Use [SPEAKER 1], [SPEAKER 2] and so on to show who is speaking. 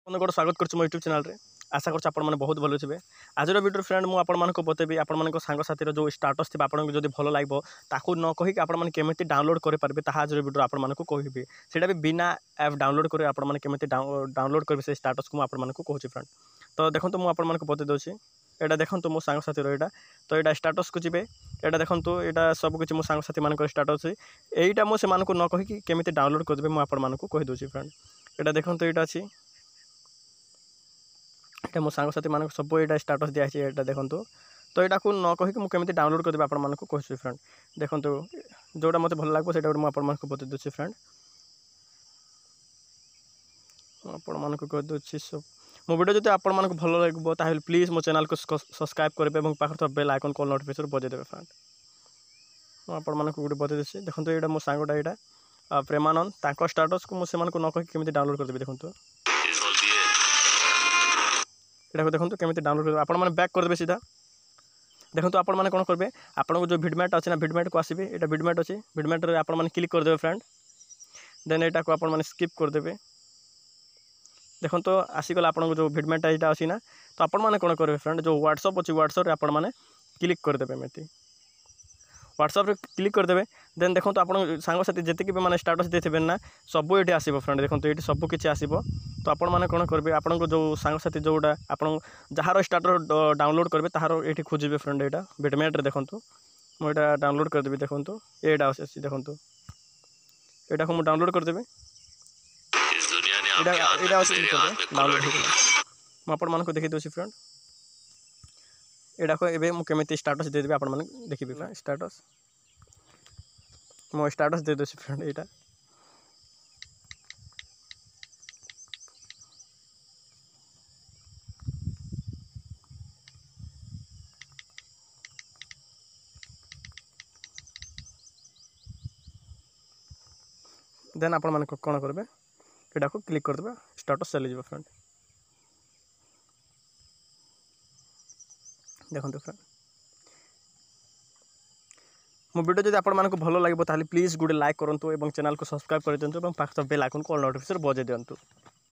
[SPEAKER 1] गोटे स्वागत कर यूट्यूब चैनल रे। आशा कर बहुत भल थे। आज वीडियो फ्रेंड मुझे बतेबी आपण सांगसाथी जो स्टाटस थी आपको जब भल लगे ताकू न कहीकि आपमि डाउनलोड करेंगे आज वीडियो आपको कहबी सीटा भी बिना ऐप डाउनलोड कर आपमि डाउनलोड करेंगे से स्टाटस को आपको कहूँ फ्रेंड। तो देखो मुझे बतई दूसरी यहाँ देखो मो सांगसाथी यहाँ तो यहाँ स्टाटस को जी यहाँ देखो यहाँ सबकि मो सांगसाथी मान स्टाटस यहीटा मुझे न कहीकि केमी डाउनलोड करेंगे मुझे कहीदे फ्रेंड। यहाँ देखो यहाँ अच्छी ये मो सांगसाथी मान सब यहाँ स्टाटस दिखाई यहाँ देखो तो यहाँ को न कहीकि मुझे डाउनलोड करदेवी आपको कही फ्रेंड। देखो जोटा मत भल लगे से मुझे बतई दूसरी फ्रेंड। आपको कहीदे सब मो वीडियो जो आपको भल लगे ताहले प्लीज मो चैनल को सब्सक्राइब करेंगे और पाखे बेल आइकन कॉल नोटिफिकेशन बजाइदेवे फ्रेंड। आपको गोटे बतई दूसरी देखो यहाँ मो सांगटा यहाँ प्रेमानंद तांको स्टाटस को मुझे न कहीकि केमी डाउनलोड करदेवी। देखो यहाँ देखो केमी डाउनलोड कर आपने बैक करदे सीधा। देखो आप कौन करेंगे आपको जो भिडमेट अच्छे ना भिडमेट को आसबे यहाँ भिडमेट अच्छी भिडमेट आपने क्लिक करदे फ्रेंड। देन यहाँ को आपने स्किप करदे। देखो तो आसीगला आपको जो भिडमेट यहाँ अच्छी ना तो आपने कौन करेंगे फ्रेंड जो व्हाट्सअप अच्छी व्हाट्सअप आपने क्लिक करदे एमती व्हाट्सअप क्लिक करदे। देन देखो तो आप सांगसाथी जितकी भी मैंने स्टाटस देते ना सब ये आसो फ्रेंड। देखो ये सब किसी आसो तो आपने कौन करेंगे आपको जो सांगसाथी जोटा आप जार स्टाटस डाउनलोड करेंगे तार ये खोजे फ्रेंड। यहाँ भिडमेट देखो मुझे डाउनलोड करदेवी। देखो यहाँ अच्छी देखो यहाँ को मुझे डाउनलोड करदेवी डाउनलोड मुझे देखी दूसरी फ्रेंड। यहाँ को एवं मुझे स्टाटस देदेवी आप देखिए फ्रेंड। स्टाटस मो स्टाटस दे दूसरी फ्रेंड यहाँ देन आप कौन करेंगे यहाँ को क्लिक करदे स्टाटस चली जाए फ्रेंड। देखो फ्रेंड मो वीडियो जब आपको भल लगे प्लीज गोटे लाइक करूँ और चैनल को सब्सक्राइब कर दिंतु और पाख बेल आइकन कॉल नोटिफिकेशन बजाय दिंतु।